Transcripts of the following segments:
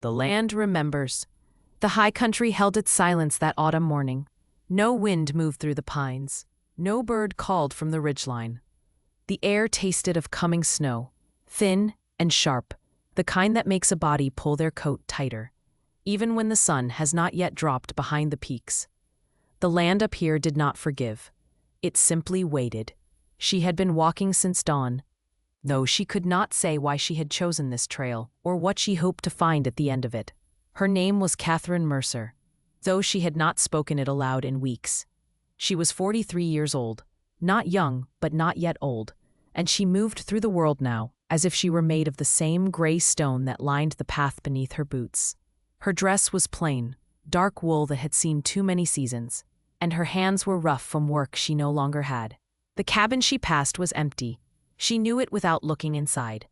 The land remembers. The high country held its silence that autumn morning. No wind moved through the pines. No bird called from the ridgeline. The air tasted of coming snow, thin and sharp, the kind that makes a body pull their coat tighter, even when the sun has not yet dropped behind the peaks. The land up here did not forgive. It simply waited. She had been walking since dawn, though she could not say why she had chosen this trail or what she hoped to find at the end of it. Her name was Catherine Mercer, though she had not spoken it aloud in weeks. She was 43 years old, not young but not yet old, and she moved through the world now as if she were made of the same gray stone that lined the path beneath her boots. Her dress was plain, dark wool that had seen too many seasons, and her hands were rough from work she no longer had. The cabin she passed was empty. She knew it without looking inside.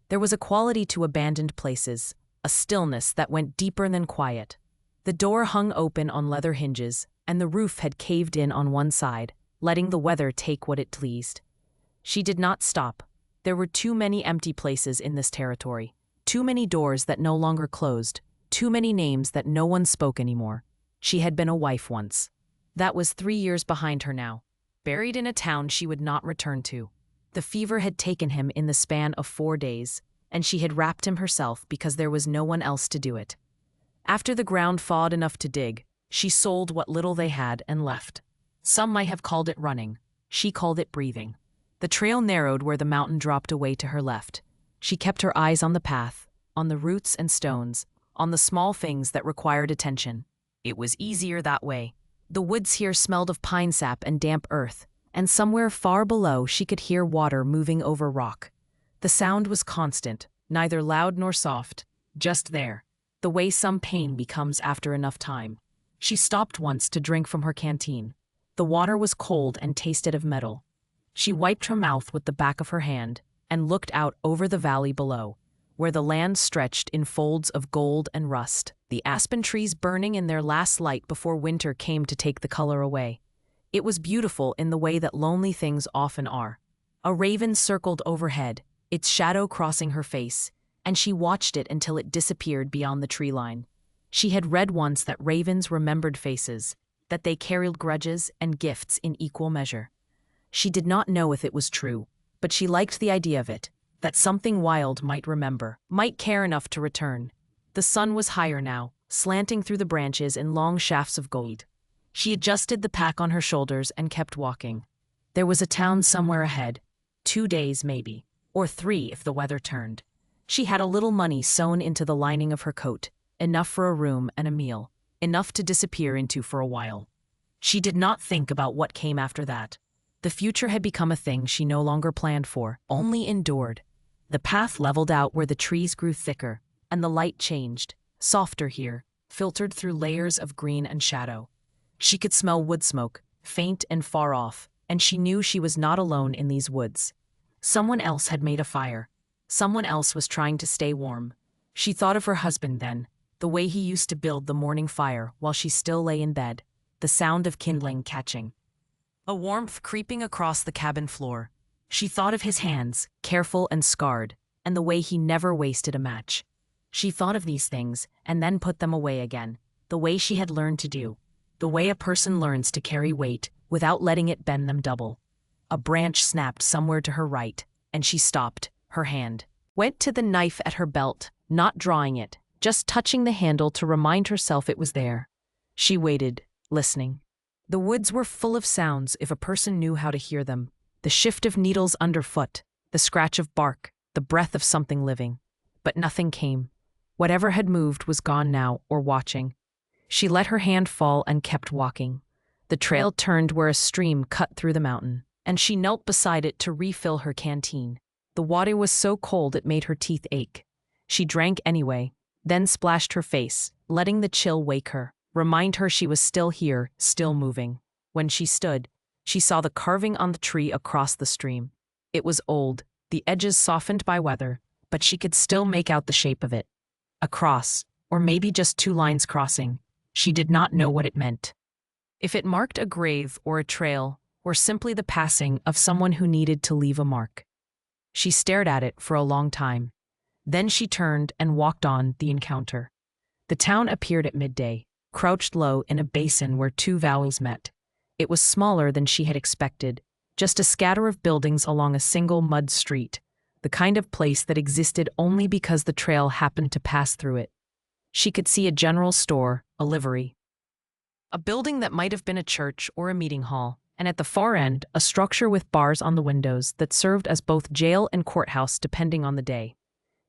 There was a quality to abandoned places, a stillness that went deeper than quiet. The door hung open on leather hinges, and the roof had caved in on one side, letting the weather take what it pleased. She did not stop. There were too many empty places in this territory, too many doors that no longer closed, too many names that no one spoke anymore. She had been a wife once. That was 3 years behind her now, buried in a town she would not return to. The fever had taken him in the span of 4 days, and she had wrapped him herself because there was no one else to do it. After the ground thawed enough to dig, she sold what little they had and left. Some might have called it running. She called it breathing. The trail narrowed where the mountain dropped away to her left. She kept her eyes on the path, on the roots and stones, on the small things that required attention. It was easier that way. The woods here smelled of pine sap and damp earth, and somewhere far below she could hear water moving over rock. The sound was constant, neither loud nor soft, just there, the way some pain becomes after enough time. She stopped once to drink from her canteen. The water was cold and tasted of metal. She wiped her mouth with the back of her hand and looked out over the valley below, where the land stretched in folds of gold and rust, the aspen trees burning in their last light before winter came to take the color away. It was beautiful in the way that lonely things often are. A raven circled overhead, its shadow crossing her face, and she watched it until it disappeared beyond the tree line. She had read once that ravens remembered faces, that they carried grudges and gifts in equal measure. She did not know if it was true, but she liked the idea of it, that something wild might remember, might care enough to return. The sun was higher now, slanting through the branches in long shafts of gold. She adjusted the pack on her shoulders and kept walking. There was a town somewhere ahead, 2 days maybe, or 3 if the weather turned. She had a little money sewn into the lining of her coat, enough for a room and a meal, enough to disappear into for a while. She did not think about what came after that. The future had become a thing she no longer planned for, only endured. The path leveled out where the trees grew thicker, and the light changed, softer here, filtered through layers of green and shadow. She could smell wood smoke, faint and far off, and she knew she was not alone in these woods. Someone else had made a fire. Someone else was trying to stay warm. She thought of her husband then, the way he used to build the morning fire while she still lay in bed, the sound of kindling catching. A warmth creeping across the cabin floor. She thought of his hands, careful and scarred, and the way he never wasted a match. She thought of these things and then put them away again, the way she had learned to do, the way a person learns to carry weight without letting it bend them double. A branch snapped somewhere to her right, and she stopped, her hand went to the knife at her belt, not drawing it, just touching the handle to remind herself it was there. She waited, listening. The woods were full of sounds if a person knew how to hear them. The shift of needles underfoot, the scratch of bark, the breath of something living. But nothing came. Whatever had moved was gone now, or watching. She let her hand fall and kept walking. The trail turned where a stream cut through the mountain, and she knelt beside it to refill her canteen. The water was so cold it made her teeth ache. She drank anyway, then splashed her face, letting the chill wake her, remind her she was still here, still moving. When she stood, she saw the carving on the tree across the stream. It was old, the edges softened by weather, but she could still make out the shape of it. A cross, or maybe just 2 lines crossing. She did not know what it meant. If it marked a grave or a trail, or simply the passing of someone who needed to leave a mark. She stared at it for a long time. Then she turned and walked on the encounter. The town appeared at midday, crouched low in a basin where two valleys met. It was smaller than she had expected, just a scatter of buildings along a single mud street, the kind of place that existed only because the trail happened to pass through it. She could see a general store, a livery, a building that might have been a church or a meeting hall, and at the far end, a structure with bars on the windows that served as both jail and courthouse depending on the day.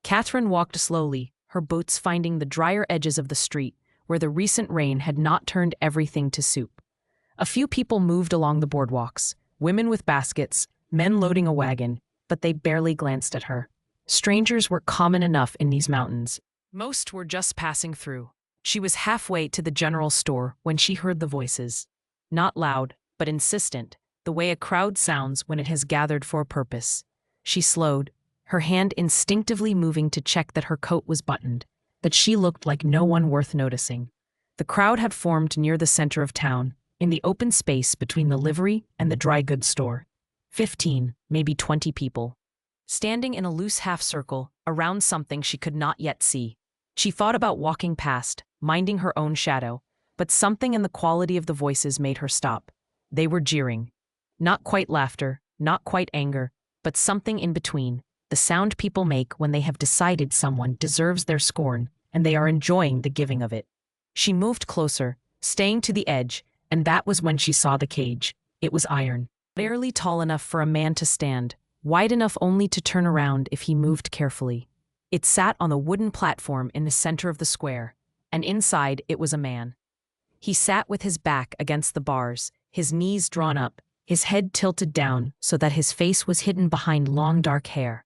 Catherine walked slowly, her boots finding the drier edges of the street, where the recent rain had not turned everything to soup. A few people moved along the boardwalks, women with baskets, men loading a wagon, but they barely glanced at her. Strangers were common enough in these mountains. Most were just passing through. She was halfway to the general store when she heard the voices. Not loud, but insistent, the way a crowd sounds when it has gathered for a purpose. She slowed, her hand instinctively moving to check that her coat was buttoned, that she looked like no one worth noticing. The crowd had formed near the center of town, in the open space between the livery and the dry goods store. 15, maybe 20 people, standing in a loose half-circle around something she could not yet see. She thought about walking past, minding her own shadow, but something in the quality of the voices made her stop. They were jeering. Not quite laughter, not quite anger, but something in between, the sound people make when they have decided someone deserves their scorn and they are enjoying the giving of it. She moved closer, staying to the edge, and that was when she saw the cage. It was iron, barely tall enough for a man to stand, wide enough only to turn around if he moved carefully. It sat on a wooden platform in the center of the square, and inside it was a man. He sat with his back against the bars, his knees drawn up, his head tilted down so that his face was hidden behind long dark hair.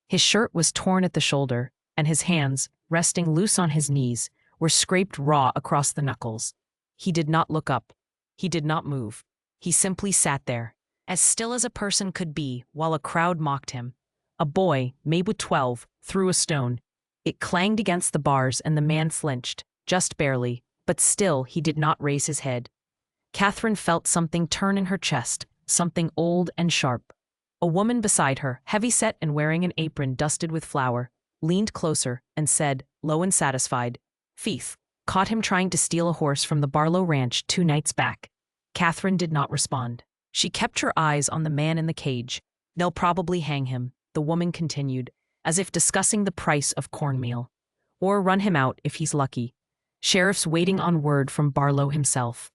His shirt was torn at the shoulder, and his hands, resting loose on his knees, were scraped raw across the knuckles. He did not look up. He did not move. He simply sat there, as still as a person could be, while a crowd mocked him. A boy, maybe 12, threw a stone. It clanged against the bars and the man flinched, just barely, but still he did not raise his head. Catherine felt something turn in her chest, something old and sharp. A woman beside her, heavy-set and wearing an apron dusted with flour, leaned closer and said, low and satisfied, "Thief, caught him trying to steal a horse from the Barlow Ranch 2 nights back." Catherine did not respond. She kept her eyes on the man in the cage. "They'll probably hang him," the woman continued, as if discussing the price of cornmeal. "Or run him out if he's lucky. Sheriff's waiting on word from Barlow himself."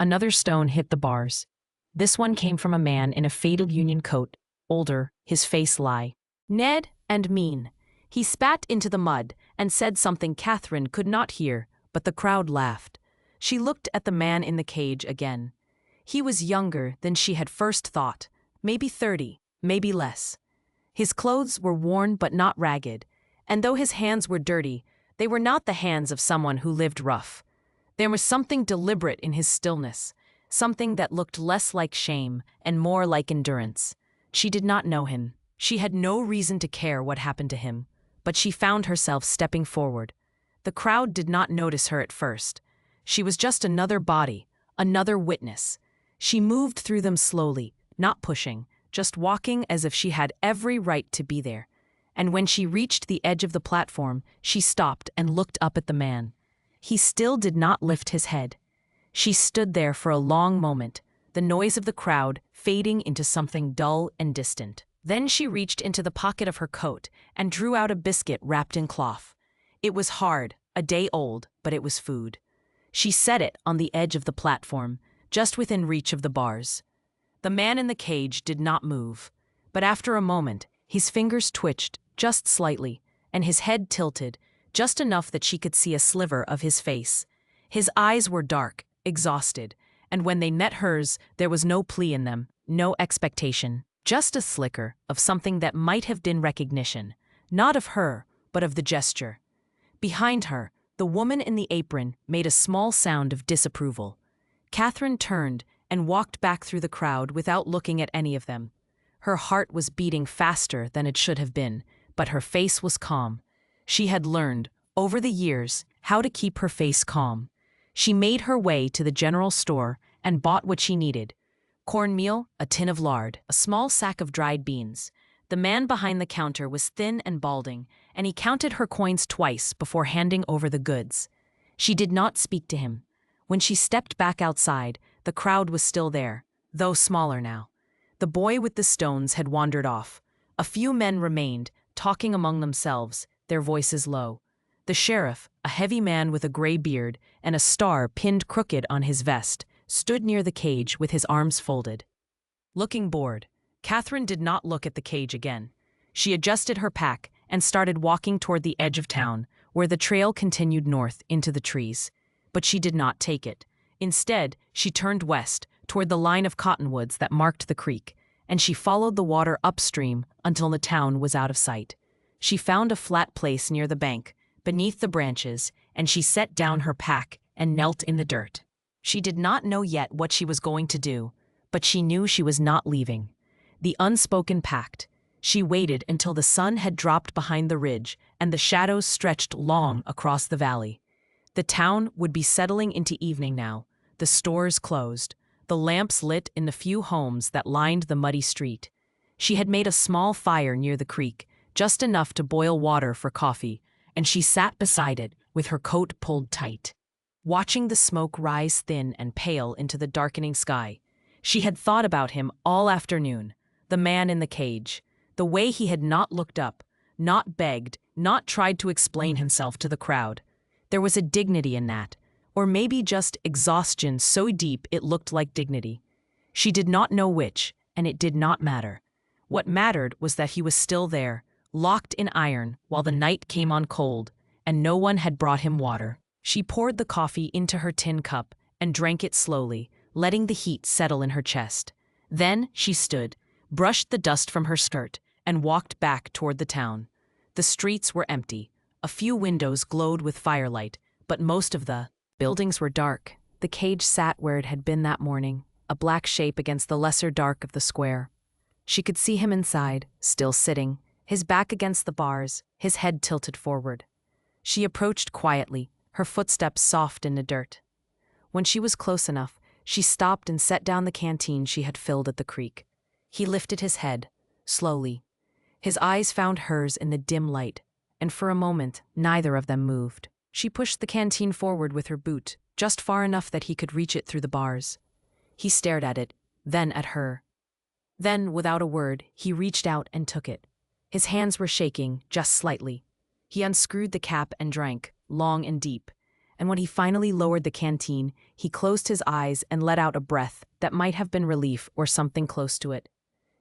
Another stone hit the bars. This one came from a man in a faded union coat, older, his face lie. Ned and mean. He spat into the mud and said something Catherine could not hear, but the crowd laughed. She looked at the man in the cage again. He was younger than she had first thought, maybe 30, maybe less. His clothes were worn but not ragged, and though his hands were dirty, they were not the hands of someone who lived rough. There was something deliberate in his stillness, something that looked less like shame and more like endurance. She did not know him. She had no reason to care what happened to him, but she found herself stepping forward. The crowd did not notice her at first. She was just another body, another witness. She moved through them slowly, not pushing, just walking as if she had every right to be there. And when she reached the edge of the platform, she stopped and looked up at the man. He still did not lift his head. She stood there for a long moment, the noise of the crowd fading into something dull and distant. Then she reached into the pocket of her coat and drew out a biscuit wrapped in cloth. It was hard, a day old, but it was food. She set it on the edge of the platform, just within reach of the bars. The man in the cage did not move, but after a moment, his fingers twitched just slightly, and his head tilted, just enough that she could see a sliver of his face. His eyes were dark, exhausted, and when they met hers, there was no plea in them, no expectation, just a flicker of something that might have been recognition, not of her, but of the gesture. Behind her, the woman in the apron made a small sound of disapproval. Catherine turned and walked back through the crowd without looking at any of them. Her heart was beating faster than it should have been, but her face was calm. She had learned, over the years, how to keep her face calm. She made her way to the general store and bought what she needed: cornmeal, a tin of lard, a small sack of dried beans. The man behind the counter was thin and balding, and he counted her coins twice before handing over the goods. She did not speak to him. When she stepped back outside, the crowd was still there, though smaller now. The boy with the stones had wandered off. A few men remained, talking among themselves, their voices low. The sheriff, a heavy man with a gray beard and a star pinned crooked on his vest, stood near the cage with his arms folded. Looking bored, Catherine did not look at the cage again. She adjusted her pack and started walking toward the edge of town, where the trail continued north into the trees. But she did not take it. Instead, she turned west, toward the line of cottonwoods that marked the creek, and she followed the water upstream until the town was out of sight. She found a flat place near the bank, beneath the branches, and she set down her pack and knelt in the dirt. She did not know yet what she was going to do, but she knew she was not leaving. The unspoken pact. She waited until the sun had dropped behind the ridge and the shadows stretched long across the valley. The town would be settling into evening now, the stores closed, the lamps lit in the few homes that lined the muddy street. She had made a small fire near the creek, just enough to boil water for coffee, and she sat beside it with her coat pulled tight. Watching the smoke rise thin and pale into the darkening sky, she had thought about him all afternoon, the man in the cage, the way he had not looked up, not begged, not tried to explain himself to the crowd. There was a dignity in that, or maybe just exhaustion so deep it looked like dignity. She did not know which, and it did not matter. What mattered was that he was still there, locked in iron while the night came on cold, and no one had brought him water. She poured the coffee into her tin cup and drank it slowly, letting the heat settle in her chest. Then she stood, brushed the dust from her skirt, and walked back toward the town. The streets were empty. A few windows glowed with firelight, but most of the buildings were dark. The cage sat where it had been that morning, a black shape against the lesser dark of the square. She could see him inside, still sitting, his back against the bars, his head tilted forward. She approached quietly, her footsteps soft in the dirt. When she was close enough, she stopped and set down the canteen she had filled at the creek. He lifted his head, slowly. His eyes found hers in the dim light, and for a moment, neither of them moved. She pushed the canteen forward with her boot, just far enough that he could reach it through the bars. He stared at it, then at her. Then, without a word, he reached out and took it. His hands were shaking, just slightly. He unscrewed the cap and drank, long and deep. And when he finally lowered the canteen, he closed his eyes and let out a breath that might have been relief or something close to it.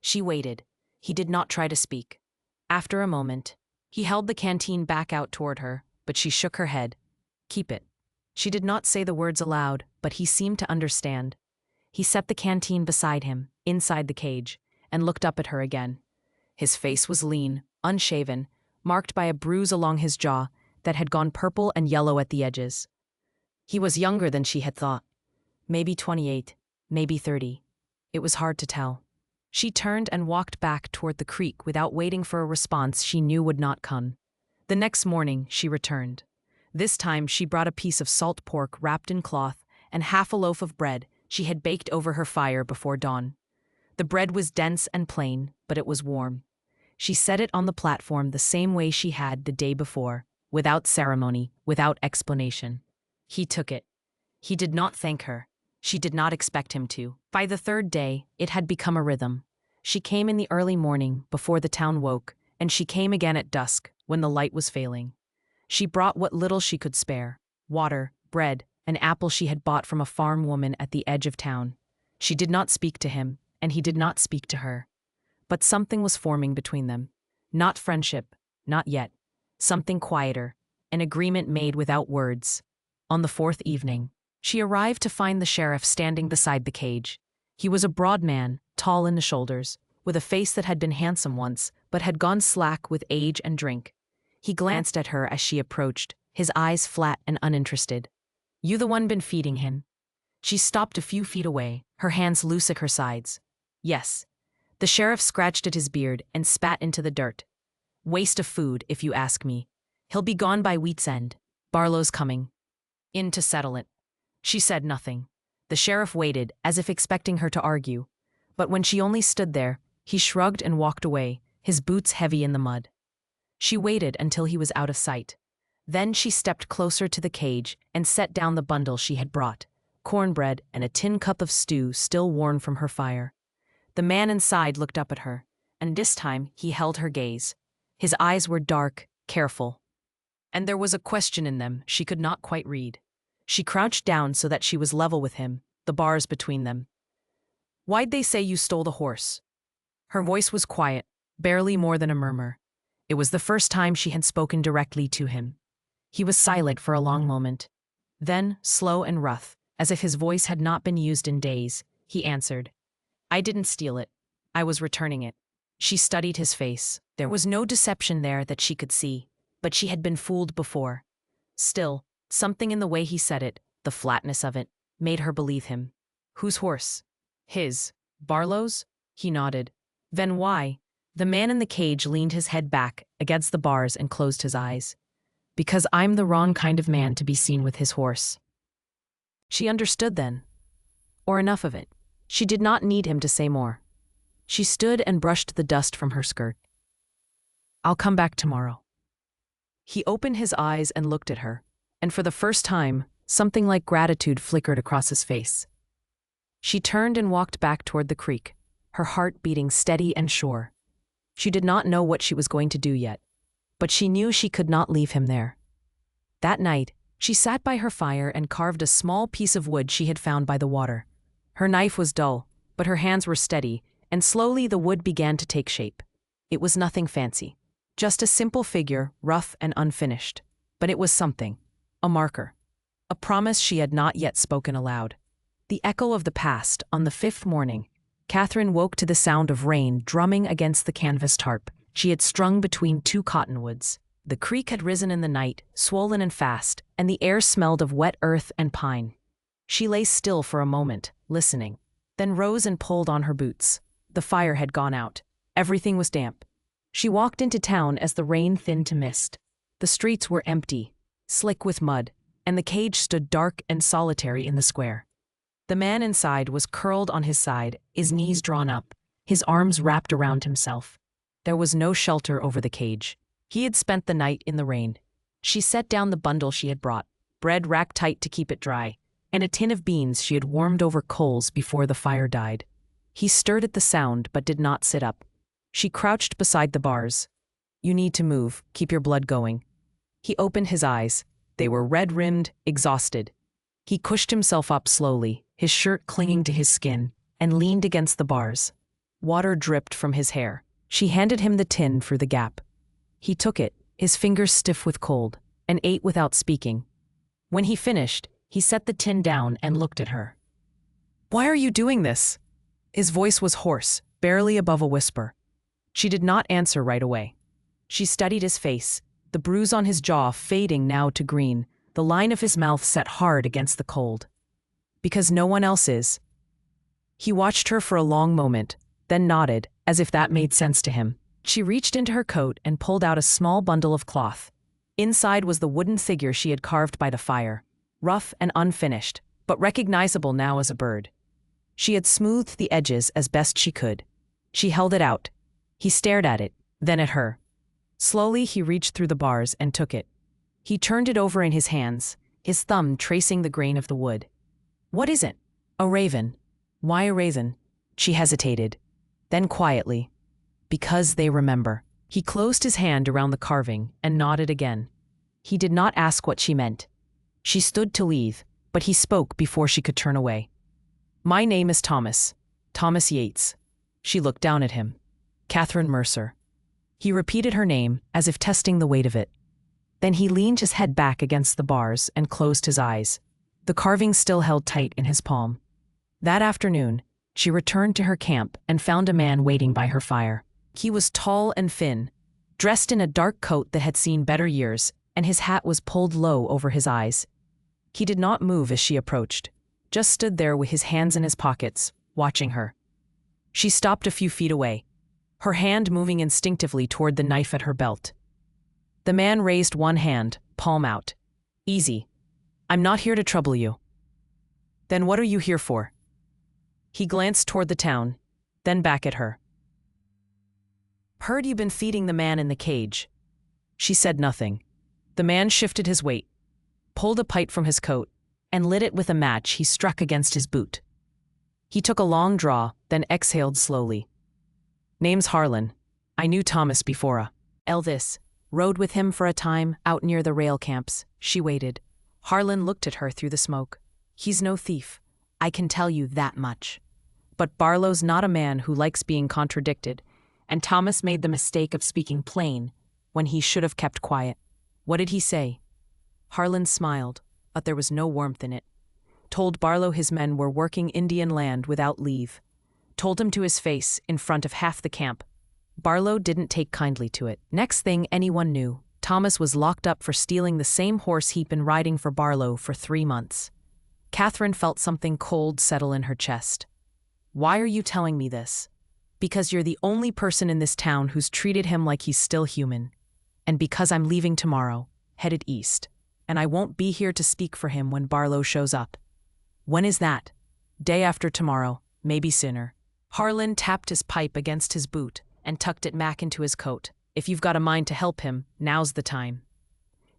She waited. He did not try to speak. After a moment, he held the canteen back out toward her, but she shook her head. Keep it. She did not say the words aloud, but he seemed to understand. He set the canteen beside him, inside the cage, and looked up at her again. His face was lean, unshaven, marked by a bruise along his jaw that had gone purple and yellow at the edges. He was younger than she had thought. Maybe 28, maybe 30. It was hard to tell. She turned and walked back toward the creek without waiting for a response she knew would not come. The next morning, she returned. This time, she brought a piece of salt pork wrapped in cloth and half a loaf of bread she had baked over her fire before dawn. The bread was dense and plain, but it was warm. She set it on the platform the same way she had the day before, without ceremony, without explanation. He took it. He did not thank her. She did not expect him to. By the third day, it had become a rhythm. She came in the early morning, before the town woke, and she came again at dusk, when the light was failing. She brought what little she could spare: water, bread, an apple she had bought from a farm woman at the edge of town. She did not speak to him, and he did not speak to her. But something was forming between them. Not friendship, not yet. Something quieter, an agreement made without words. On the fourth evening, she arrived to find the sheriff standing beside the cage. He was a broad man, tall in the shoulders, with a face that had been handsome once, but had gone slack with age and drink. He glanced at her as she approached, his eyes flat and uninterested. "You the one been feeding him?" She stopped a few feet away, her hands loose at her sides. "Yes." The sheriff scratched at his beard and spat into the dirt. "Waste of food, if you ask me. He'll be gone by week's end. Barlow's coming in to settle it." She said nothing. The sheriff waited, as if expecting her to argue. But when she only stood there, he shrugged and walked away, his boots heavy in the mud. She waited until he was out of sight. Then she stepped closer to the cage and set down the bundle she had brought, cornbread and a tin cup of stew still warm from her fire. The man inside looked up at her, and this time he held her gaze. His eyes were dark, careful, and there was a question in them she could not quite read. She crouched down so that she was level with him, the bars between them. "Why'd they say you stole the horse?" Her voice was quiet, barely more than a murmur. It was the first time she had spoken directly to him. He was silent for a long moment. Then, slow and rough, as if his voice had not been used in days, he answered, "I didn't steal it. I was returning it." She studied his face. There was no deception there that she could see, but she had been fooled before. Still, something in the way he said it, the flatness of it, made her believe him. "Whose horse?" "His. Barlow's?" He nodded. "Then why?" The man in the cage leaned his head back against the bars and closed his eyes. "Because I'm the wrong kind of man to be seen with his horse." She understood then. Or enough of it. She did not need him to say more. She stood and brushed the dust from her skirt. "I'll come back tomorrow." He opened his eyes and looked at her, and for the first time, something like gratitude flickered across his face. She turned and walked back toward the creek, her heart beating steady and sure. She did not know what she was going to do yet, but she knew she could not leave him there. That night, she sat by her fire and carved a small piece of wood she had found by the water. Her knife was dull, but her hands were steady, and slowly the wood began to take shape. It was nothing fancy, just a simple figure, rough and unfinished. But it was something, a marker, a promise she had not yet spoken aloud. The echo of the past. On the 5th morning, Catherine woke to the sound of rain drumming against the canvas tarp she had strung between two cottonwoods. The creek had risen in the night, swollen and fast, and the air smelled of wet earth and pine. She lay still for a moment, listening, then rose and pulled on her boots. The fire had gone out. Everything was damp. She walked into town as the rain thinned to mist. The streets were empty, slick with mud, and the cage stood dark and solitary in the square. The man inside was curled on his side, his knees drawn up, his arms wrapped around himself. There was no shelter over the cage. He had spent the night in the rain. She set down the bundle she had brought, bread racked tight to keep it dry, and a tin of beans she had warmed over coals before the fire died. He stirred at the sound but did not sit up. She crouched beside the bars. "You need to move, keep your blood going." He opened his eyes. They were red-rimmed, exhausted. He cushed himself up slowly, his shirt clinging to his skin, and leaned against the bars. Water dripped from his hair. She handed him the tin through the gap. He took it, his fingers stiff with cold, and ate without speaking. When he finished, he set the tin down and looked at her. "Why are you doing this?" His voice was hoarse, barely above a whisper. She did not answer right away. She studied his face, the bruise on his jaw fading now to green, the line of his mouth set hard against the cold. "Because no one else is." He watched her for a long moment, then nodded, as if that made sense to him. She reached into her coat and pulled out a small bundle of cloth. Inside was the wooden figure she had carved by the fire, rough and unfinished, but recognizable now as a bird. She had smoothed the edges as best she could. She held it out. He stared at it, then at her. Slowly he reached through the bars and took it. He turned it over in his hands, his thumb tracing the grain of the wood. "What is it?" "A raven." "Why a raven?" She hesitated. Then quietly, "Because they remember." He closed his hand around the carving and nodded again. He did not ask what she meant. She stood to leave, but he spoke before she could turn away. "My name is Thomas. Thomas Yates." She looked down at him. "Catherine Mercer." He repeated her name as if testing the weight of it. Then he leaned his head back against the bars and closed his eyes. The carving still held tight in his palm. That afternoon, she returned to her camp and found a man waiting by her fire. He was tall and thin, dressed in a dark coat that had seen better years, and his hat was pulled low over his eyes. He did not move as she approached, just stood there with his hands in his pockets, watching her. She stopped a few feet away, her hand moving instinctively toward the knife at her belt. The man raised one hand, palm out. "Easy. I'm not here to trouble you." "Then what are you here for?" He glanced toward the town, then back at her. "Heard you've been feeding the man in the cage." She said nothing. The man shifted his weight, pulled a pipe from his coat, and lit it with a match he struck against his boot. He took a long draw, then exhaled slowly. "Name's Harlan. I knew Thomas before. Elvis. Rode with him for a time out near the rail camps." She waited. Harlan looked at her through the smoke. "He's no thief. I can tell you that much. But Barlow's not a man who likes being contradicted, and Thomas made the mistake of speaking plain when he should have kept quiet." "What did he say?" Harlan smiled, but there was no warmth in it. "Told Barlow his men were working Indian land without leave. Told him to his face in front of half the camp. Barlow didn't take kindly to it. Next thing anyone knew, Thomas was locked up for stealing the same horse he'd been riding for Barlow for 3 months. Catherine felt something cold settle in her chest. "Why are you telling me this?" "Because you're the only person in this town who's treated him like he's still human. And because I'm leaving tomorrow, headed east, and I won't be here to speak for him when Barlow shows up." "When is that?" "Day after tomorrow, maybe sooner." Harlan tapped his pipe against his boot and tucked it back into his coat. "If you've got a mind to help him, now's the time."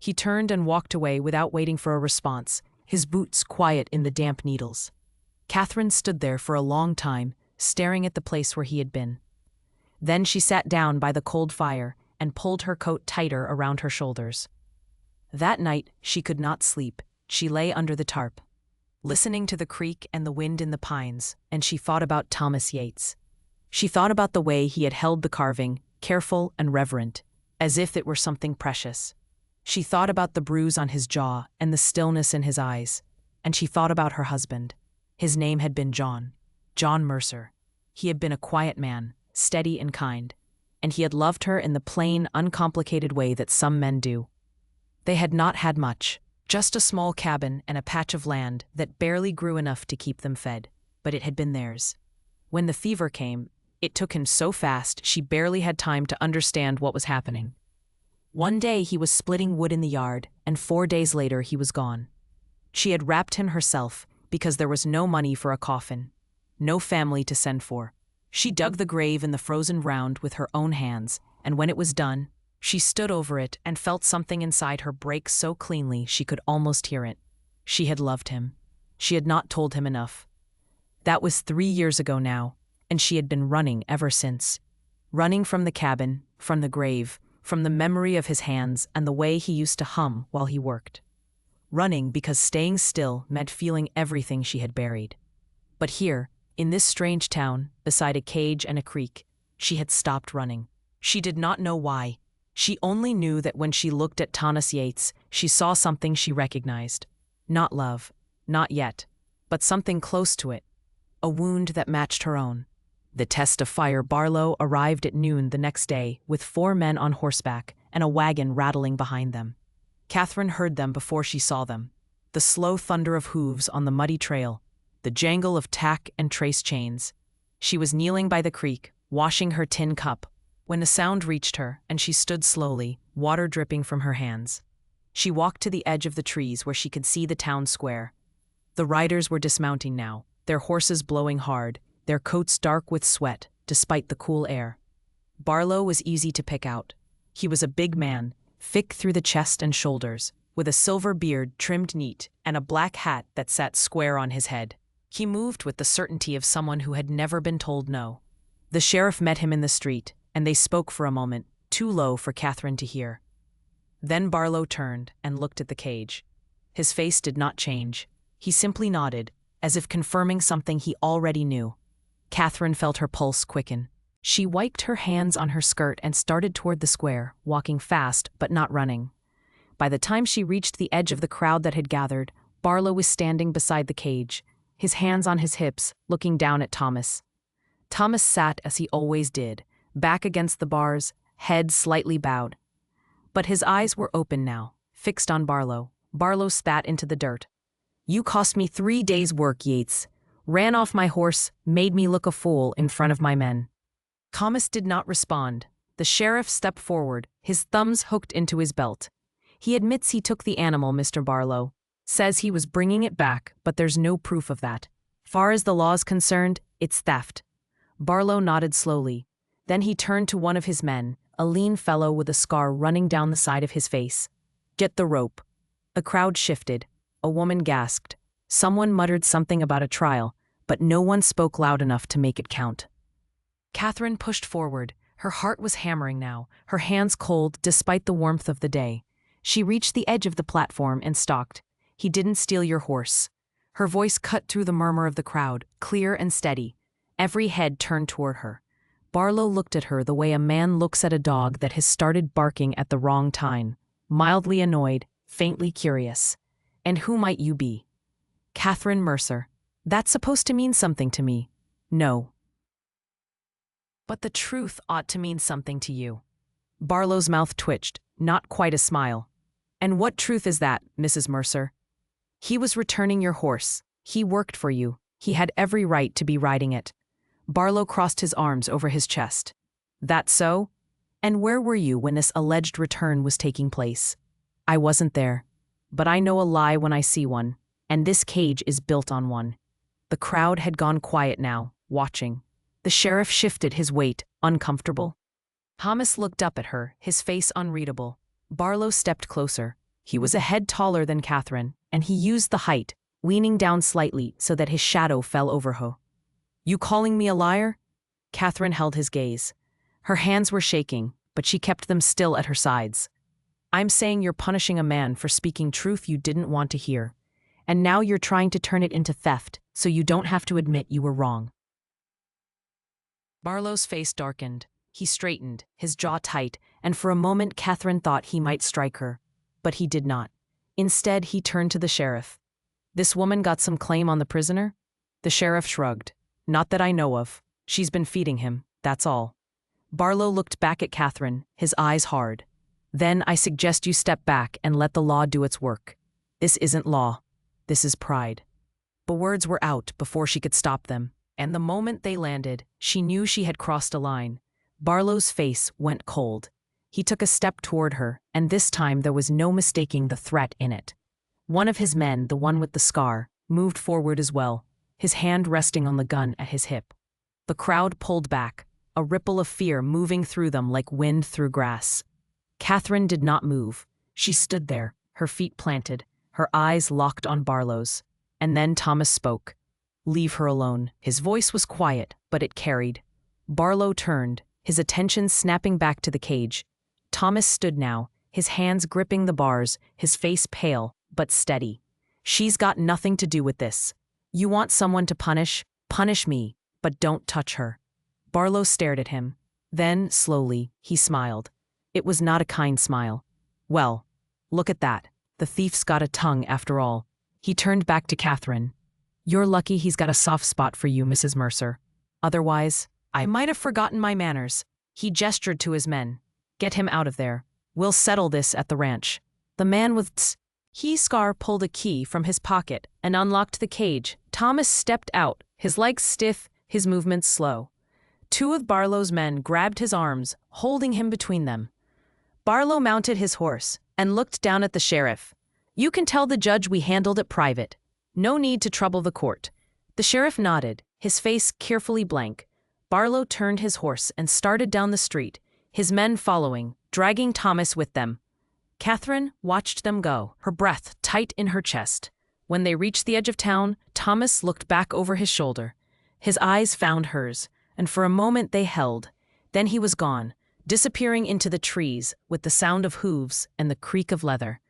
He turned and walked away without waiting for a response, his boots quiet in the damp needles. Catherine stood there for a long time, staring at the place where he had been. Then she sat down by the cold fire and pulled her coat tighter around her shoulders. That night, she could not sleep. She lay under the tarp, listening to the creek and the wind in the pines, and she thought about Thomas Yates. She thought about the way he had held the carving, careful and reverent, as if it were something precious. She thought about the bruise on his jaw and the stillness in his eyes, and she thought about her husband. His name had been John Mercer. He had been a quiet man, steady and kind, and he had loved her in the plain, uncomplicated way that some men do. They had not had much, just a small cabin and a patch of land that barely grew enough to keep them fed, but it had been theirs. When the fever came, it took him so fast she barely had time to understand what was happening. One day he was splitting wood in the yard, and 4 days later he was gone. She had wrapped him herself because there was no money for a coffin, no family to send for. She dug the grave in the frozen ground with her own hands, and when it was done, she stood over it and felt something inside her break so cleanly she could almost hear it. She had loved him. She had not told him enough. That was 3 years ago now, and she had been running ever since. Running from the cabin, from the grave, from the memory of his hands and the way he used to hum while he worked. Running because staying still meant feeling everything she had buried. But here, in this strange town, beside a cage and a creek, she had stopped running. She did not know why. She only knew that when she looked at Thomas Yates, she saw something she recognized. Not love, not yet, but something close to it. A wound that matched her own. The test of fire. Barlow arrived at noon the next day with 4 men on horseback and a wagon rattling behind them. Catherine heard them before she saw them. The slow thunder of hooves on the muddy trail, the jangle of tack and trace chains. She was kneeling by the creek, washing her tin cup, when the sound reached her and she stood slowly, water dripping from her hands. She walked to the edge of the trees where she could see the town square. The riders were dismounting now, their horses blowing hard, their coats dark with sweat, despite the cool air. Barlow was easy to pick out. He was a big man, thick through the chest and shoulders, with a silver beard trimmed neat and a black hat that sat square on his head. He moved with the certainty of someone who had never been told no. The sheriff met him in the street, and they spoke for a moment, too low for Catherine to hear. Then Barlow turned and looked at the cage. His face did not change. He simply nodded, as if confirming something he already knew. Catherine felt her pulse quicken. She wiped her hands on her skirt and started toward the square, walking fast but not running. By the time she reached the edge of the crowd that had gathered, Barlow was standing beside the cage, his hands on his hips, looking down at Thomas. Thomas sat as he always did, back against the bars, head slightly bowed. But his eyes were open now, fixed on Barlow. Barlow spat into the dirt. "You cost me 3 days' work, Yates. Ran off my horse, made me look a fool in front of my men." Thomas did not respond. The sheriff stepped forward, his thumbs hooked into his belt. "He admits he took the animal, Mr. Barlow. Says he was bringing it back, but there's no proof of that. Far as the law's concerned, it's theft." Barlow nodded slowly. Then he turned to one of his men, a lean fellow with a scar running down the side of his face. Get the rope. A crowd shifted. A woman gasped. Someone muttered something about a trial, but no one spoke loud enough to make it count. Catherine pushed forward. Her heart was hammering now, her hands cold despite the warmth of the day. She reached the edge of the platform and stalked. He didn't steal your horse. Her voice cut through the murmur of the crowd, clear and steady. Every head turned toward her. Barlow looked at her the way a man looks at a dog that has started barking at the wrong time, mildly annoyed, faintly curious. And who might you be? Catherine Mercer. That's supposed to mean something to me. No. But the truth ought to mean something to you. Barlow's mouth twitched, not quite a smile. And what truth is that, Mrs. Mercer? He was returning your horse. He worked for you. He had every right to be riding it. Barlow crossed his arms over his chest. That so? And where were you when this alleged return was taking place? I wasn't there. But I know a lie when I see one, and this cage is built on one. The crowd had gone quiet now, watching. The sheriff shifted his weight, uncomfortable. Thomas looked up at her, his face unreadable. Barlow stepped closer. He was a head taller than Catherine, and he used the height, leaning down slightly so that his shadow fell over her. You calling me a liar? Catherine held his gaze. Her hands were shaking, but she kept them still at her sides. I'm saying you're punishing a man for speaking truth you didn't want to hear. And now you're trying to turn it into theft so you don't have to admit you were wrong. Barlow's face darkened. He straightened, his jaw tight, and for a moment Catherine thought he might strike her. But he did not. Instead, he turned to the sheriff. This woman got some claim on the prisoner? The sheriff shrugged. Not that I know of. She's been feeding him, that's all. Barlow looked back at Catherine, his eyes hard. Then I suggest you step back and let the law do its work. This isn't law. This is pride. The words were out before she could stop them, and the moment they landed, she knew she had crossed a line. Barlow's face went cold. He took a step toward her, and this time there was no mistaking the threat in it. One of his men, the one with the scar, moved forward as well, his hand resting on the gun at his hip. The crowd pulled back, a ripple of fear moving through them like wind through grass. Catherine did not move. She stood there, her feet planted, her eyes locked on Barlow's. And then Thomas spoke. Leave her alone. His voice was quiet, but it carried. Barlow turned, his attention snapping back to the cage. Thomas stood now, his hands gripping the bars, his face pale, but steady. She's got nothing to do with this. You want someone to punish? Punish me, but don't touch her. Barlow stared at him. Then, slowly, he smiled. It was not a kind smile. Well, look at that. The thief's got a tongue after all. He turned back to Catherine. You're lucky he's got a soft spot for you, Mrs. Mercer. Otherwise, I might have forgotten my manners. He gestured to his men. Get him out of there. We'll settle this at the ranch. The man with Scar pulled a key from his pocket and unlocked the cage. Thomas stepped out, his legs stiff, his movements slow. Two of Barlow's men grabbed his arms, holding him between them. Barlow mounted his horse and looked down at the sheriff. You can tell the judge we handled it private. No need to trouble the court. The sheriff nodded, his face carefully blank. Barlow turned his horse and started down the street, his men following, dragging Thomas with them. Catherine watched them go, her breath tight in her chest. When they reached the edge of town, Thomas looked back over his shoulder. His eyes found hers, and for a moment they held. Then he was gone, disappearing into the trees with the sound of hooves and the creak of leather.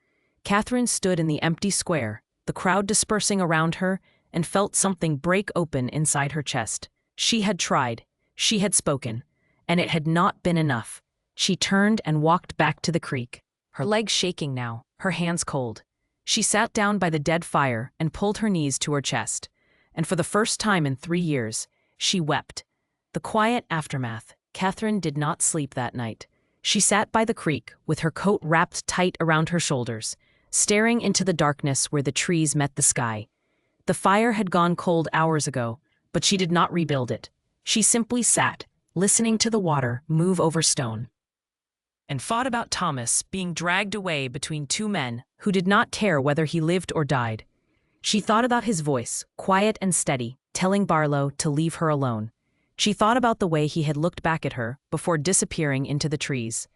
Catherine stood in the empty square, the crowd dispersing around her, and felt something break open inside her chest. She had tried. She had spoken. And it had not been enough. She turned and walked back to the creek, her legs shaking now, her hands cold. She sat down by the dead fire and pulled her knees to her chest. And for the first time in 3 years, she wept. The quiet aftermath. Catherine did not sleep that night. She sat by the creek with her coat wrapped tight around her shoulders, staring into the darkness where the trees met the sky. The fire had gone cold hours ago, but she did not rebuild it. She simply sat, listening to the water move over stone, and thought about Thomas being dragged away between two men who did not care whether he lived or died. She thought about his voice, quiet and steady, telling Barlow to leave her alone. She thought about the way he had looked back at her before disappearing into the trees.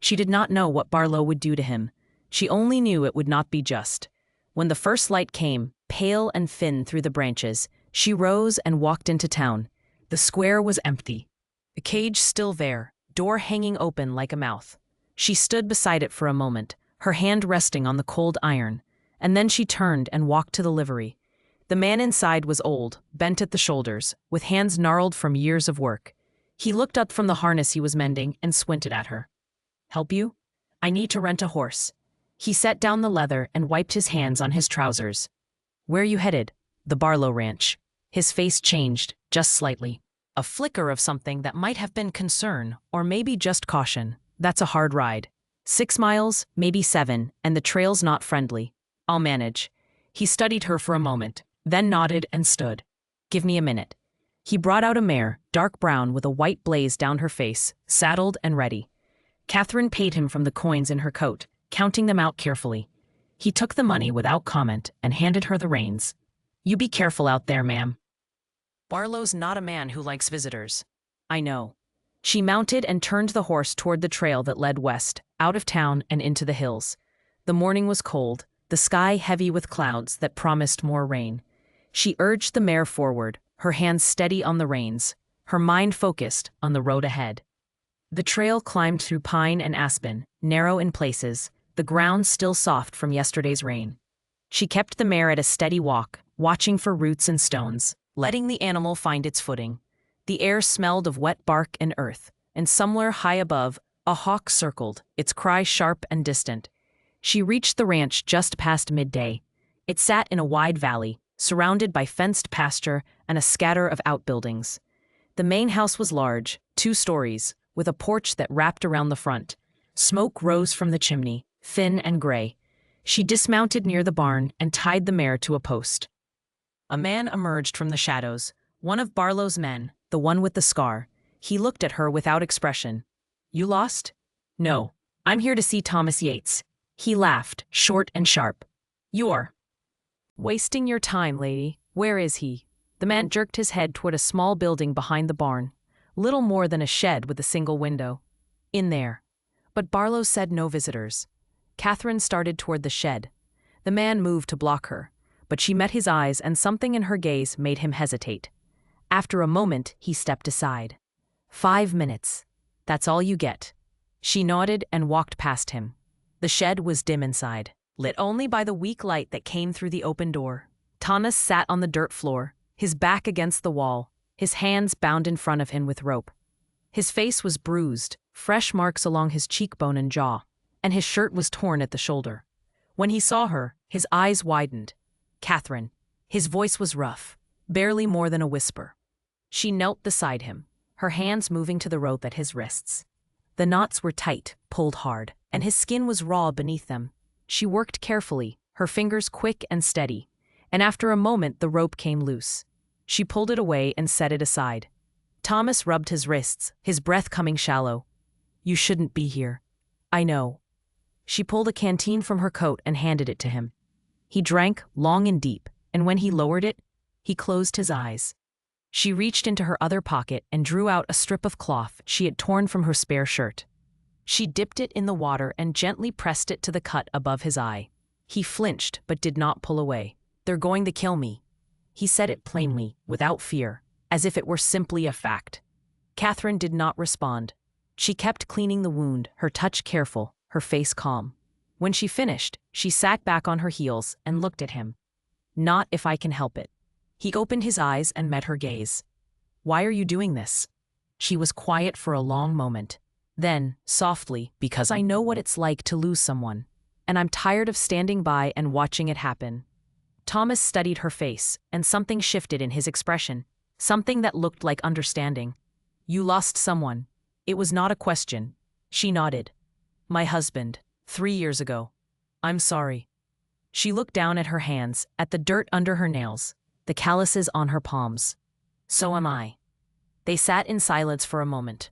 She did not know what Barlow would do to him. She only knew it would not be just. When the first light came, pale and thin through the branches, she rose and walked into town. The square was empty. The cage still there, door hanging open like a mouth. She stood beside it for a moment, her hand resting on the cold iron, and then she turned and walked to the livery. The man inside was old, bent at the shoulders, with hands gnarled from years of work. He looked up from the harness he was mending and squinted at her. "Help you? I need to rent a horse." He set down the leather and wiped his hands on his trousers. "Where are you headed?" "The Barlow Ranch." His face changed, just slightly. A flicker of something that might have been concern, or maybe just caution. "That's a hard ride. 6 miles, maybe 7, and the trail's not friendly. I'll manage." He studied her for a moment, then nodded and stood. "Give me a minute." He brought out a mare, dark brown with a white blaze down her face, saddled and ready. Catherine paid him from the coins in her coat, counting them out carefully. He took the money without comment and handed her the reins. "You be careful out there, ma'am. Barlow's not a man who likes visitors." "I know." She mounted and turned the horse toward the trail that led west, out of town and into the hills. The morning was cold, the sky heavy with clouds that promised more rain. She urged the mare forward, her hands steady on the reins, her mind focused on the road ahead. The trail climbed through pine and aspen, narrow in places, the ground still soft from yesterday's rain. She kept the mare at a steady walk, watching for roots and stones, letting the animal find its footing. The air smelled of wet bark and earth, and somewhere high above, a hawk circled, its cry sharp and distant. She reached the ranch just past midday. It sat in a wide valley, surrounded by fenced pasture and a scatter of outbuildings. The main house was large, 2 stories, with a porch that wrapped around the front. Smoke rose from the chimney, thin and gray. She dismounted near the barn and tied the mare to a post. A man emerged from the shadows, one of Barlow's men, the one with the scar. He looked at her without expression. "You lost?" "No. I'm here to see Thomas Yates." He laughed, short and sharp. "You're wasting your time, lady. Where is he?" The man jerked his head toward a small building behind the barn, little more than a shed with a single window. "In there." But Barlow said no visitors. Catherine started toward the shed. The man moved to block her, but she met his eyes and something in her gaze made him hesitate. After a moment, he stepped aside. 5 minutes. That's all you get." She nodded and walked past him. The shed was dim inside, lit only by the weak light that came through the open door. Thomas sat on the dirt floor, his back against the wall, his hands bound in front of him with rope. His face was bruised, fresh marks along his cheekbone and jaw, and his shirt was torn at the shoulder. When he saw her, his eyes widened. "Catherine." His voice was rough, barely more than a whisper. She knelt beside him, her hands moving to the rope at his wrists. The knots were tight, pulled hard, and his skin was raw beneath them. She worked carefully, her fingers quick and steady, and after a moment the rope came loose. She pulled it away and set it aside. Thomas rubbed his wrists, his breath coming shallow. "You shouldn't be here." "I know." She pulled a canteen from her coat and handed it to him. He drank long and deep, and when he lowered it, he closed his eyes. She reached into her other pocket and drew out a strip of cloth she had torn from her spare shirt. She dipped it in the water and gently pressed it to the cut above his eye. He flinched but did not pull away. "They're going to kill me." He said it plainly, without fear, as if it were simply a fact. Catherine did not respond. She kept cleaning the wound, her touch careful, her face calm. When she finished, she sat back on her heels and looked at him. "Not if I can help it." He opened his eyes and met her gaze. "Why are you doing this?" She was quiet for a long moment. Then, softly, "Because I know what it's like to lose someone, and I'm tired of standing by and watching it happen." Thomas studied her face, and something shifted in his expression, something that looked like understanding. "You lost someone." It was not a question. She nodded. "My husband, 3 years ago. I'm sorry." She looked down at her hands, at the dirt under her nails, the calluses on her palms. "So am I." They sat in silence for a moment.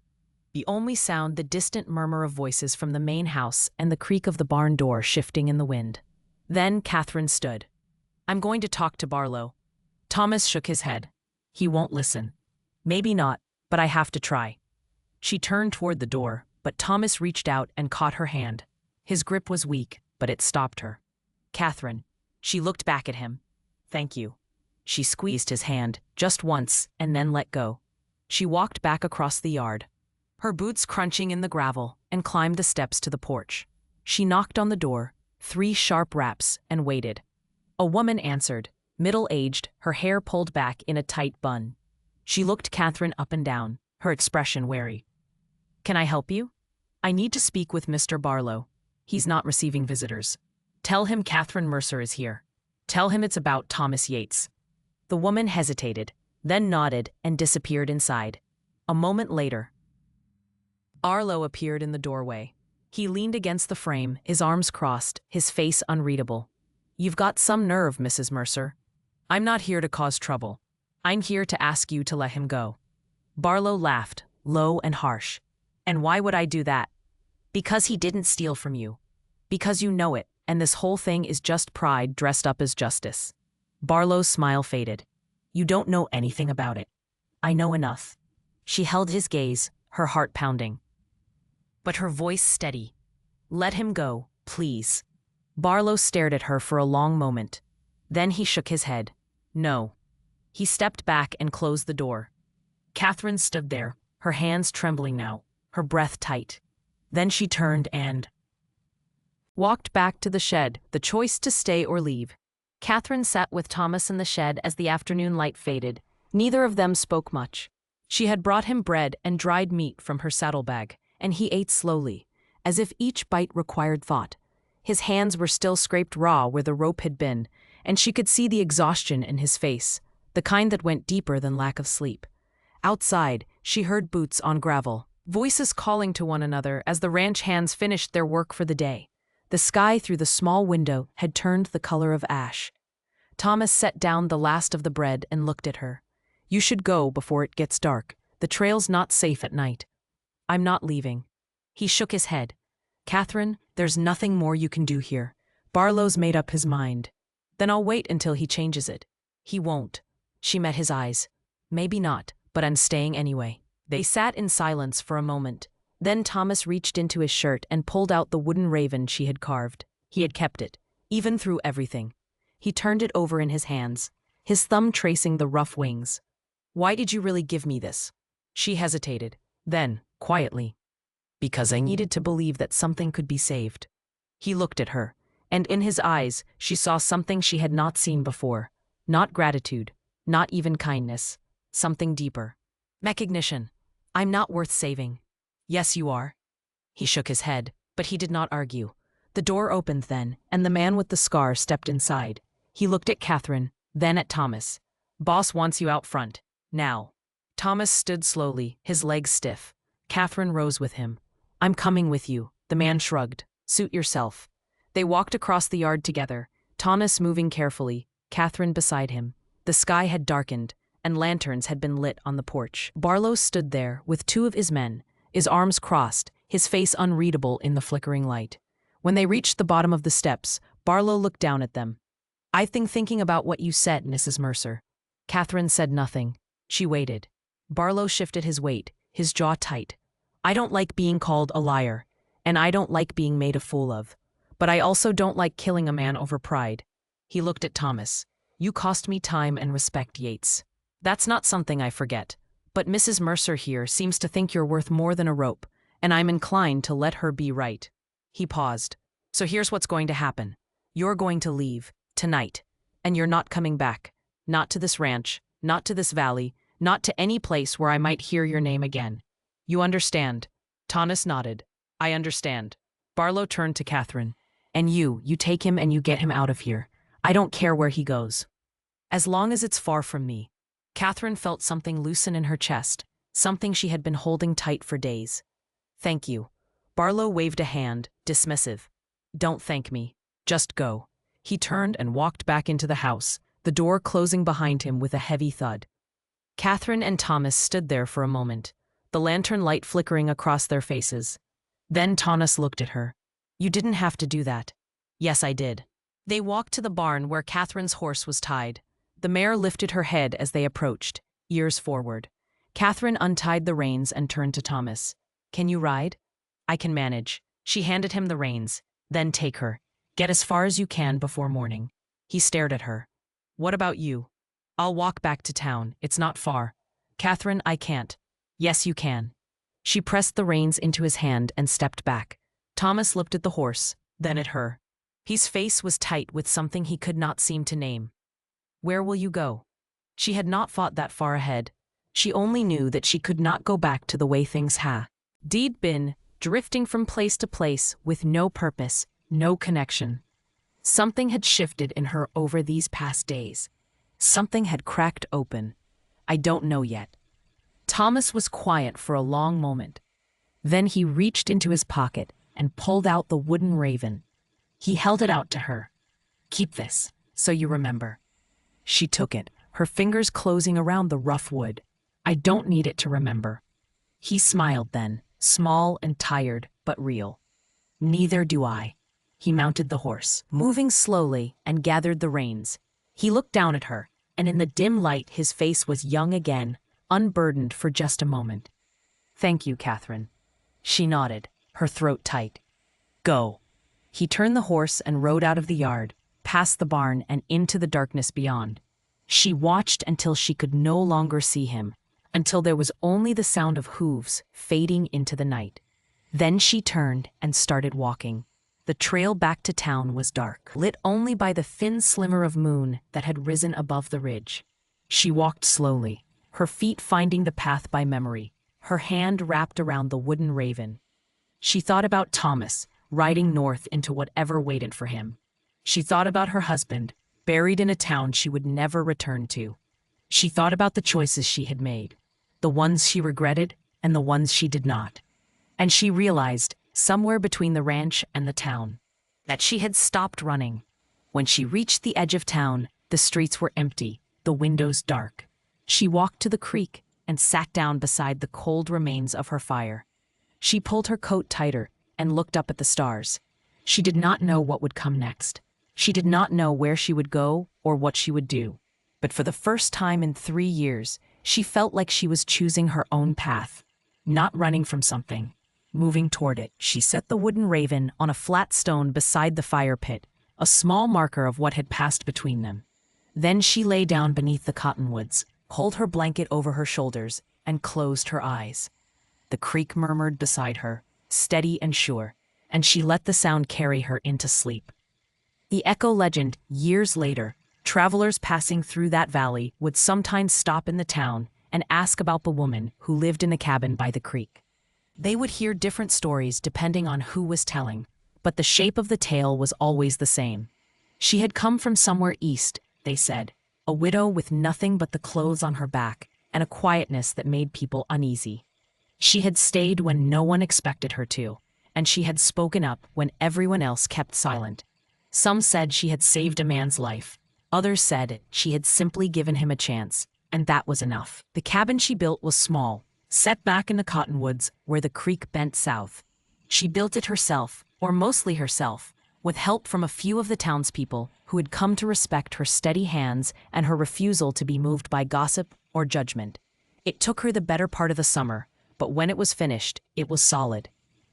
The only sound the distant murmur of voices from the main house and the creak of the barn door shifting in the wind. Then Catherine stood. "I'm going to talk to Barlow." Thomas shook his head. "He won't listen." "Maybe not, but I have to try." She turned toward the door, but Thomas reached out and caught her hand. His grip was weak, but it stopped her. Catherine. She looked back at him. Thank you. She squeezed his hand, just once, and then let go. She walked back across the yard, her boots crunching in the gravel, and climbed the steps to the porch. She knocked on the door, 3 sharp raps, and waited. A woman answered, middle-aged, her hair pulled back in a tight bun. She looked Catherine up and down, her expression wary. Can I help you? I need to speak with Mr. Barlow. He's not receiving visitors. Tell him Catherine Mercer is here. Tell him it's about Thomas Yates. The woman hesitated, then nodded and disappeared inside. A moment later, Barlow appeared in the doorway. He leaned against the frame, his arms crossed, his face unreadable. You've got some nerve, Mrs. Mercer. I'm not here to cause trouble. I'm here to ask you to let him go. Barlow laughed, low and harsh. And why would I do that? Because he didn't steal from you. Because you know it, and this whole thing is just pride dressed up as justice. Barlow's smile faded. You don't know anything about it. I know enough. She held his gaze, her heart pounding, but her voice steady. Let him go, please. Barlow stared at her for a long moment. Then he shook his head. No. He stepped back and closed the door. Catherine stood there, her hands trembling now, her breath tight. Then she turned and walked back to the shed, the choice to stay or leave. Catherine sat with Thomas in the shed as the afternoon light faded. Neither of them spoke much. She had brought him bread and dried meat from her saddlebag, and he ate slowly, as if each bite required thought. His hands were still scraped raw where the rope had been, and she could see the exhaustion in his face, the kind that went deeper than lack of sleep. Outside, she heard boots on gravel, voices calling to one another as the ranch hands finished their work for the day. The sky through the small window had turned the color of ash. Thomas set down the last of the bread and looked at her. You should go before it gets dark. The trail's not safe at night. I'm not leaving. He shook his head. Catherine, there's nothing more you can do here. Barlow's made up his mind. Then I'll wait until he changes it. He won't. She met his eyes. Maybe not, but I'm staying anyway. They sat in silence for a moment. Then Thomas reached into his shirt and pulled out the wooden raven she had carved. He had kept it, even through everything. He turned it over in his hands, his thumb tracing the rough wings. Why did you really give me this? She hesitated. Then, quietly, because I needed to believe that something could be saved. He looked at her, and in his eyes she saw something she had not seen before. Not gratitude, not even kindness, something deeper. Recognition. I'm not worth saving. Yes, you are. He shook his head, but he did not argue. The door opened then, and the man with the scar stepped inside. He looked at Catherine, then at Thomas. Boss wants you out front. Now. Thomas stood slowly, his legs stiff. Catherine rose with him. I'm coming with you. The man shrugged. Suit yourself. They walked across the yard together, Thomas moving carefully, Catherine beside him. The sky had darkened, and lanterns had been lit on the porch. Barlow stood there with 2 of his men, his arms crossed, his face unreadable in the flickering light. When they reached the bottom of the steps, Barlow looked down at them. I've been thinking about what you said, Mrs. Mercer. Catherine said nothing. She waited. Barlow shifted his weight, his jaw tight. I don't like being called a liar, and I don't like being made a fool of. But I also don't like killing a man over pride. He looked at Thomas. You cost me time and respect, Yates. That's not something I forget. But Mrs. Mercer here seems to think you're worth more than a rope, and I'm inclined to let her be right. He paused. So here's what's going to happen. You're going to leave, tonight, and you're not coming back. Not to this ranch, not to this valley, not to any place where I might hear your name again. You understand? Thomas nodded. I understand. Barlow turned to Catherine. And you take him and you get him out of here. I don't care where he goes. As long as it's far from me. Catherine felt something loosen in her chest, something she had been holding tight for days. Thank you. Barlow waved a hand, dismissive. Don't thank me. Just go. He turned and walked back into the house, the door closing behind him with a heavy thud. Catherine and Thomas stood there for a moment, the lantern light flickering across their faces. Then Thomas looked at her. You didn't have to do that. Yes, I did. They walked to the barn where Catherine's horse was tied. The mare lifted her head as they approached, ears forward. Catherine untied the reins and turned to Thomas. Can you ride? I can manage. She handed him the reins. Then take her. Get as far as you can before morning. He stared at her. What about you? I'll walk back to town. It's not far. Catherine, I can't. Yes, you can. She pressed the reins into his hand and stepped back. Thomas looked at the horse, then at her. His face was tight with something he could not seem to name. Where will you go? She had not thought that far ahead. She only knew that she could not go back to the way things had been, drifting from place to place with no purpose, no connection. Something had shifted in her over these past days. Something had cracked open. I don't know yet. Thomas was quiet for a long moment. Then he reached into his pocket and pulled out the wooden raven. He held it out to her. Keep this, so you remember. She took it, her fingers closing around the rough wood. I don't need it to remember. He smiled then, small and tired, but real. Neither do I. He mounted the horse, moving slowly, and gathered the reins. He looked down at her, and in the dim light his face was young again, unburdened for just a moment. Thank you, Catherine. She nodded, her throat tight. Go. He turned the horse and rode out of the yard, past the barn and into the darkness beyond. She watched until she could no longer see him, until there was only the sound of hooves fading into the night. Then she turned and started walking. The trail back to town was dark, lit only by the thin slimmer of moon that had risen above the ridge. She walked slowly, her feet finding the path by memory, her hand wrapped around the wooden raven. She thought about Thomas, riding north into whatever waited for him. She thought about her husband, buried in a town she would never return to. She thought about the choices she had made, the ones she regretted and the ones she did not. And she realized, somewhere between the ranch and the town, that she had stopped running. When she reached the edge of town, the streets were empty, the windows dark. She walked to the creek and sat down beside the cold remains of her fire. She pulled her coat tighter and looked up at the stars. She did not know what would come next. She did not know where she would go or what she would do. But for the first time in 3 years, she felt like she was choosing her own path, not running from something, moving toward it. She set the wooden raven on a flat stone beside the fire pit, a small marker of what had passed between them. Then she lay down beneath the cottonwoods, pulled her blanket over her shoulders, and closed her eyes. The creek murmured beside her, steady and sure, and she let the sound carry her into sleep. The echo legend, years later, travelers passing through that valley would sometimes stop in the town and ask about the woman who lived in the cabin by the creek. They would hear different stories depending on who was telling, but the shape of the tale was always the same. She had come from somewhere east, they said, a widow with nothing but the clothes on her back and a quietness that made people uneasy. She had stayed when no one expected her to, and she had spoken up when everyone else kept silent. Some said she had saved a man's life. Others said she had simply given him a chance, and that was enough. The cabin she built was small, set back in the cottonwoods where the creek bent south. She built it herself, or mostly herself, with help from a few of the townspeople who had come to respect her steady hands and her refusal to be moved by gossip or judgment. It took her the better part of the summer, but when it was finished, it was solid.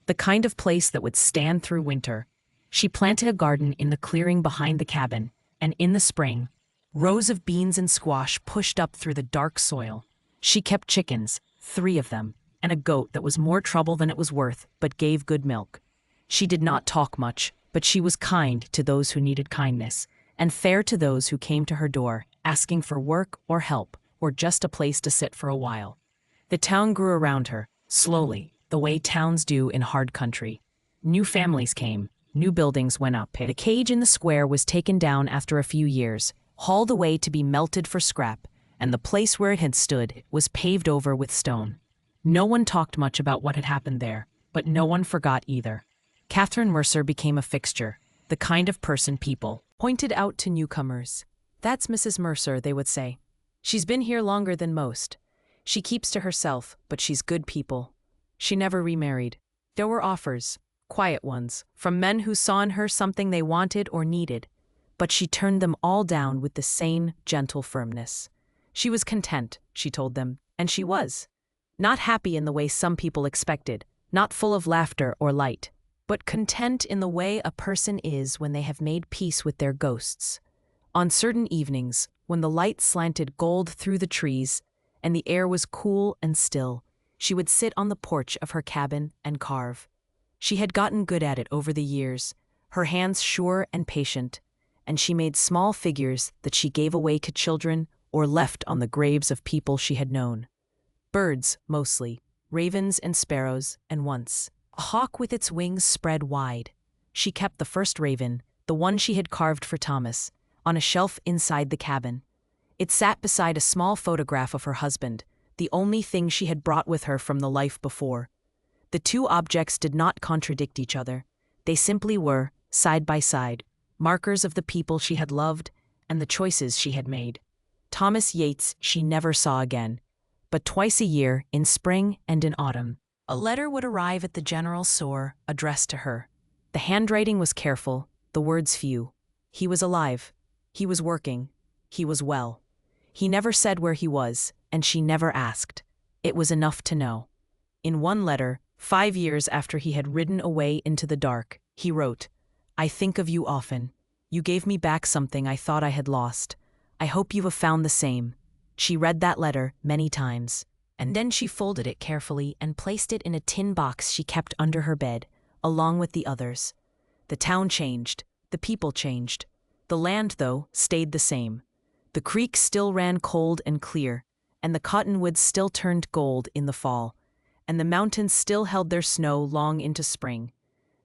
The kind of place that would stand through winter. She planted a garden in the clearing behind the cabin, and in the spring, rows of beans and squash pushed up through the dark soil. She kept chickens, 3 of them, and a goat that was more trouble than it was worth, but gave good milk. She did not talk much, but she was kind to those who needed kindness, and fair to those who came to her door, asking for work or help, or just a place to sit for a while. The town grew around her, slowly, the way towns do in hard country. New families came, new buildings went up. The cage in the square was taken down after a few years, hauled away to be melted for scrap, and the place where it had stood was paved over with stone. No one talked much about what had happened there, but no one forgot either. Catherine Mercer became a fixture, the kind of person people pointed out to newcomers. That's Mrs. Mercer, they would say. She's been here longer than most. She keeps to herself, but she's good people. She never remarried. There were offers, quiet ones, from men who saw in her something they wanted or needed, but she turned them all down with the same gentle firmness. She was content, she told them, and she was. Not happy in the way some people expected, not full of laughter or light. but content in the way a person is when they have made peace with their ghosts. On certain evenings, when the light slanted gold through the trees and the air was cool and still, she would sit on the porch of her cabin and carve. She had gotten good at it over the years, her hands sure and patient, and she made small figures that she gave away to children or left on the graves of people she had known. Birds, mostly, ravens and sparrows, and once, a hawk with its wings spread wide. She kept the first raven, the one she had carved for Thomas, on a shelf inside the cabin. It sat beside a small photograph of her husband, the only thing she had brought with her from the life before. The two objects did not contradict each other. They simply were, side by side, markers of the people she had loved and the choices she had made. Thomas Yates she never saw again, but twice a year, in spring and in autumn, a letter would arrive at the general store addressed to her. The handwriting was careful, the words few. He was alive. He was working. He was well. He never said where he was, and she never asked. It was enough to know. In one letter, 5 years after he had ridden away into the dark, he wrote, "I think of you often. You gave me back something I thought I had lost. I hope you have found the same." She read that letter many times, and then she folded it carefully and placed it in a tin box she kept under her bed, along with the others. The town changed. The people changed. The land, though, stayed the same. The creek still ran cold and clear, and the cottonwoods still turned gold in the fall, and the mountains still held their snow long into spring.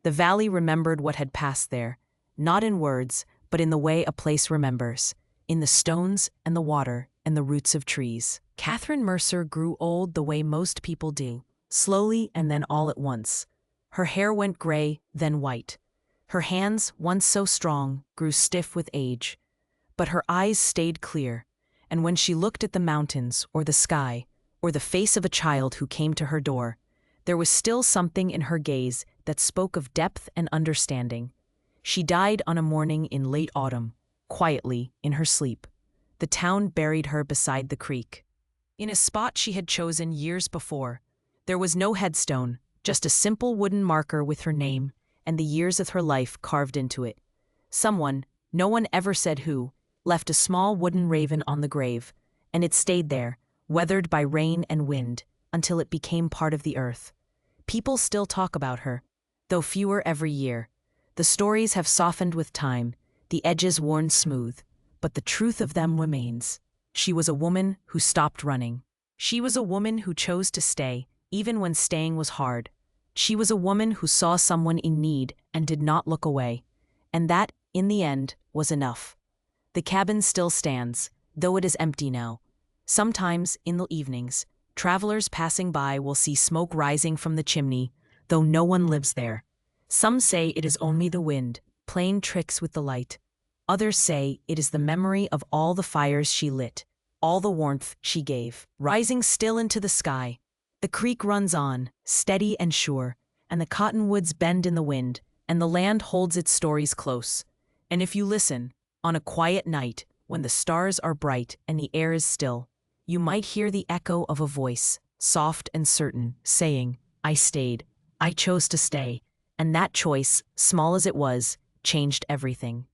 The valley remembered what had passed there, not in words, but in the way a place remembers, in the stones and the water and the roots of trees. Catherine Mercer grew old the way most people do, slowly and then all at once. Her hair went gray, then white. Her hands, once so strong, grew stiff with age. But her eyes stayed clear, and when she looked at the mountains or the sky or the face of a child who came to her door, there was still something in her gaze that spoke of depth and understanding. She died on a morning in late autumn, quietly, in her sleep. The town buried her beside the creek, in a spot she had chosen years before. There was no headstone, just a simple wooden marker with her name and the years of her life carved into it. Someone, no one ever said who, left a small wooden raven on the grave, and it stayed there, weathered by rain and wind, until it became part of the earth. People still talk about her, though fewer every year. The stories have softened with time, the edges worn smooth, but the truth of them remains. She was a woman who stopped running. She was a woman who chose to stay, even when staying was hard. She was a woman who saw someone in need and did not look away. And that, in the end, was enough. The cabin still stands, though it is empty now. Sometimes, in the evenings, travelers passing by will see smoke rising from the chimney, though no one lives there. Some say it is only the wind, playing tricks with the light. Others say it is the memory of all the fires she lit, all the warmth she gave, rising still into the sky. The creek runs on, steady and sure, and the cottonwoods bend in the wind, and the land holds its stories close. And if you listen, on a quiet night, when the stars are bright and the air is still, you might hear the echo of a voice, soft and certain, saying, "I stayed. I chose to stay." And that choice, small as it was, changed everything.